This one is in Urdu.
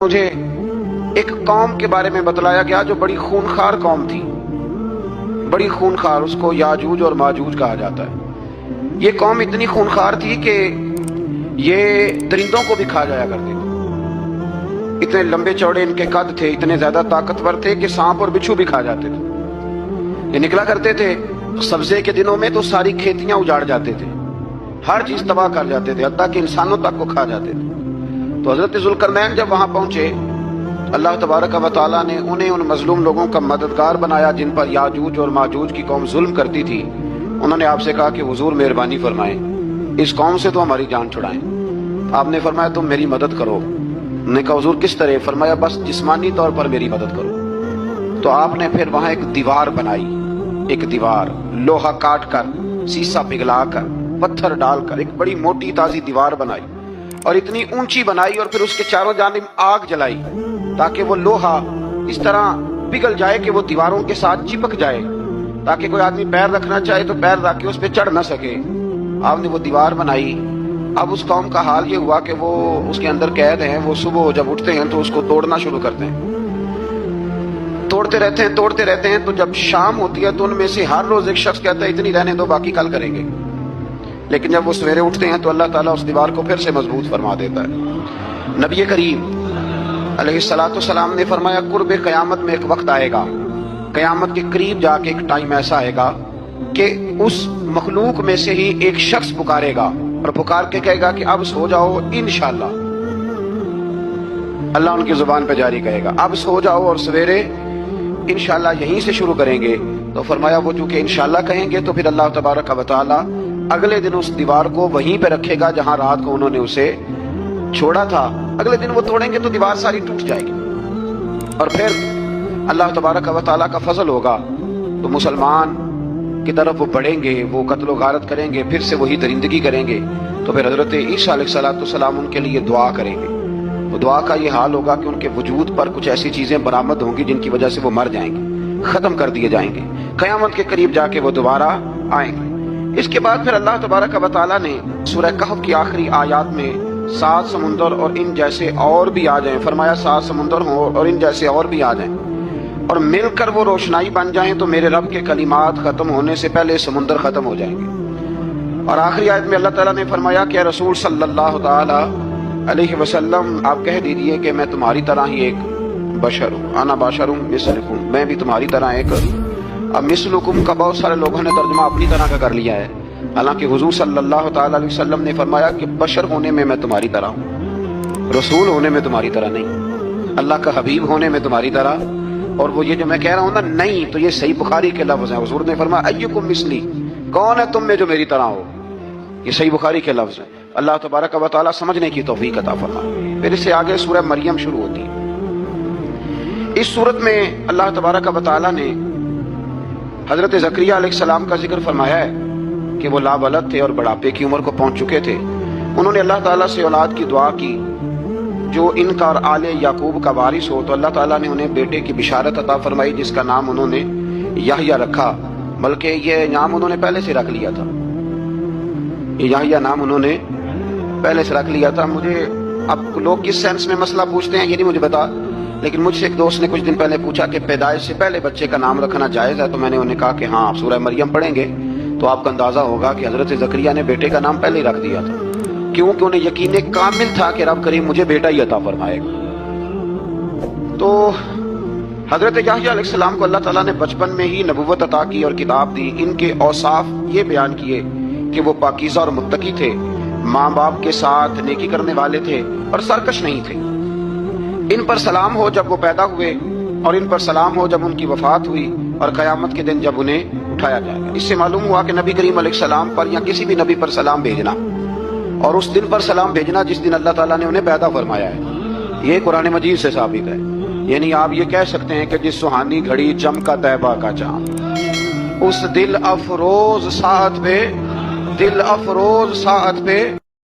مجھے ایک قوم کے بارے میں بتلایا گیا جو بڑی خونخوار قوم تھی، بڑی خونخوار، اس کو یاجوج اور ماجوج کہا جاتا ہے۔ یہ قوم اتنی خونخوار تھی کہ یہ درندوں کو بھی کھا جایا کرتے تھے، اتنے لمبے چوڑے ان کے قد تھے، اتنے زیادہ طاقتور تھے کہ سانپ اور بچھو بھی کھا جاتے تھے۔ یہ نکلا کرتے تھے سبزے کے دنوں میں تو ساری کھیتیاں اجاڑ جاتے تھے، ہر چیز تباہ کر جاتے تھے، حتیٰ کہ انسانوں تک کو کھا جاتے تھے۔ تو حضرت ذوالقرنین جب وہاں پہنچے، اللہ تبارک و تعالیٰ نے انہیں ان مظلوم لوگوں کا مددگار بنایا جن پر یاجوج اور ماجوج کی قوم ظلم کرتی تھی۔ انہوں نے آپ سے کہا کہ حضور مہربانی فرمائیں، اس قوم سے تو ہماری جان چھڑائیں۔ آپ نے فرمایا تم میری مدد کرو۔ انہوں نے کہا حضور کس طرح؟ فرمایا بس جسمانی طور پر میری مدد کرو۔ تو آپ نے پھر وہاں ایک دیوار بنائی، ایک دیوار، لوہا کاٹ کر، سیسا پگھلا کر، پتھر ڈال کر ایک بڑی موٹی تازی دیوار بنائی، اور اتنی اونچی بنائی، اور پھر اس کے چاروں جانب آگ جلائی تاکہ وہ لوہا اس طرح پگھل جائے کہ وہ دیواروں کے ساتھ چپک جائے، تاکہ کوئی آدمی پیر رکھنا چاہے تو پیر رکھ کے اس پہ چڑھ نہ سکے۔ آپ نے وہ دیوار بنائی۔ اب اس قوم کا حال یہ ہوا کہ وہ اس کے اندر قید ہیں، وہ صبح جب اٹھتے ہیں تو اس کو توڑنا شروع کرتے ہیں، توڑتے رہتے ہیں، تو جب شام ہوتی ہے تو ان میں سے ہر روز ایک شخص کہتا ہے اتنی رہنے دو، باقی کل کریں گے۔ لیکن جب وہ سویرے اٹھتے ہیں تو اللہ تعالیٰ اس دیوار کو پھر سے مضبوط فرما دیتا ہے۔ نبی کریم علیہ السلام نے فرمایا قرب قیامت میں ایک وقت آئے گا، قیامت کے قریب جا کے ایک ٹائم ایسا آئے گا کہ اس مخلوق میں سے ہی ایک شخص پکارے گا اور پکار کے کہے گا کہ اب سو جاؤ انشاءاللہ۔ اللہ ان کی زبان پہ جاری کہے گا اب سو جاؤ اور سویرے انشاءاللہ یہیں سے شروع کریں گے۔ تو فرمایا وہ چونکہ انشاءاللہ کہیں گے تو پھر اللہ تبارک و تعالیٰ اگلے دن اس دیوار کو وہیں پہ رکھے گا جہاں رات کو انہوں نے اسے چھوڑا تھا۔ اگلے دن وہ توڑیں گے تو دیوار ساری ٹوٹ جائے گی، اور پھر اللہ تبارک و تعالیٰ کا فضل ہوگا تو مسلمان کی طرف وہ بڑھیں گے، وہ قتل و غارت کریں گے، پھر سے وہی درندگی کریں گے۔ تو پھر حضرت عیسیٰ علیہ السلام ان کے لیے دعا کریں گے۔ وہ دعا کا یہ حال ہوگا کہ ان کے وجود پر کچھ ایسی چیزیں برآمد ہوں گی جن کی وجہ سے وہ مر جائیں گے، ختم کر دیے جائیں گے، قیامت کے قریب جا کے وہ دوبارہ آئیں گے۔ اس کے بعد پھر اللہ تبارک و تعالیٰ نے سورہ کہف کی آخری آیات میں 7 سمندر اور ان جیسے اور بھی آ جائیں، فرمایا 7 سمندر ہوں اور ان جیسے اور بھی آ جائیں اور مل کر وہ روشنائی بن جائیں تو میرے رب کے کلمات ختم ہونے سے پہلے سمندر ختم ہو جائیں گے۔ اور آخری آیت میں اللہ تعالیٰ نے فرمایا کہ رسول صلی اللہ تعالی علیہ وسلم آپ کہہ دیجئے کہ میں تمہاری طرح ہی ایک بشر ہوں، انا بشر مثلکم، میں بھی تمہاری طرح ایک۔ اب مثلکم کا بہت سارے لوگوں نے ترجمہ اپنی طرح کا کر لیا ہے، حالانکہ حضور صلی اللہ تعالی علیہ وسلم نے فرمایا کہ بشر ہونے میں تمہاری طرح ہوں، رسول ہونے میں تمہاری طرح نہیں، اللہ کا حبیب ہونے میں تمہاری طرح۔ اور وہ یہ جو میں کہہ رہا ہوں نا نہیں، تو یہ صحیح بخاری کے لفظ ہیں۔ حضور نے فرمایا ایکم مثلی، کون ہے تم میں جو میری طرح ہو، یہ صحیح بخاری کے لفظ ہیں۔ اللہ تبارک و تعالیٰ سمجھنے کی توفیق عطا فرمائے۔ پھر اس سے آگے سورہ مریم شروع ہوتی ہے۔ اس صورت میں اللہ تبارک و تعالیٰ نے حضرت زکریا علیہ السلام کا ذکر فرمایا ہے کہ وہ لابلد تھے اور بڑھاپے کی عمر کو پہنچ چکے تھے۔ انہوں نے اللہ تعالیٰ سے اولاد کی دعا کی جو ان کا اور آل یعقوب کا وارث ہو، تو اللہ تعالیٰ نے انہیں بیٹے کی بشارت عطا فرمائی جس کا نام انہوں نے یحییٰ رکھا، بلکہ یہ نام انہوں نے پہلے سے رکھ لیا تھا، یحییٰ نام انہوں نے پہلے سے رکھ لیا تھا۔ مجھے اب لوگ کس سینس میں مسئلہ پوچھتے ہیں یہ نہیں مجھے بتا، لیکن مجھ سے ایک دوست نے کچھ دن پہلے پوچھا کہ پیدائش سے پہلے بچے کا نام رکھنا جائز ہے، تو میں نے انہیں کہا کہ ہاں آپ سورہ مریم پڑھیں گے تو آپ کا اندازہ ہوگا کہ حضرت زکریا نے بیٹے کا نام پہلے ہی رکھ دیا تھا، کیونکہ انہیں یقین کامل تھا کہ رب کریم مجھے بیٹا ہی عطا فرمائے گا۔ تو حضرت یحییٰ علیہ السلام کو اللہ تعالیٰ نے بچپن میں ہی نبوت عطا کی اور کتاب دی۔ ان کے اوصاف یہ بیان کیے کہ وہ پاکیزہ اور متقی تھے، ماں باپ کے ساتھ نیکی کرنے والے تھے اور سرکش نہیں تھے۔ ان پر سلام ہو جب وہ پیدا ہوئے، اور ان پر سلام ہو جب ان کی وفات ہوئی، اور قیامت کے دن جب انہیں اٹھایا جائے گا۔ اس سے معلوم ہوا کہ نبی کریم علیہ السلام پر یا کسی بھی نبی پر سلام بھیجنا اور اس دن پر سلام بھیجنا جس دن اللہ تعالیٰ نے انہیں پیدا فرمایا ہے، یہ قرآن مجید سے ثابت ہے۔ یعنی آپ یہ کہہ سکتے ہیں کہ جس سہانی گھڑی چمکا طیبہ کا چاند، اس دل افروز ساعت پہ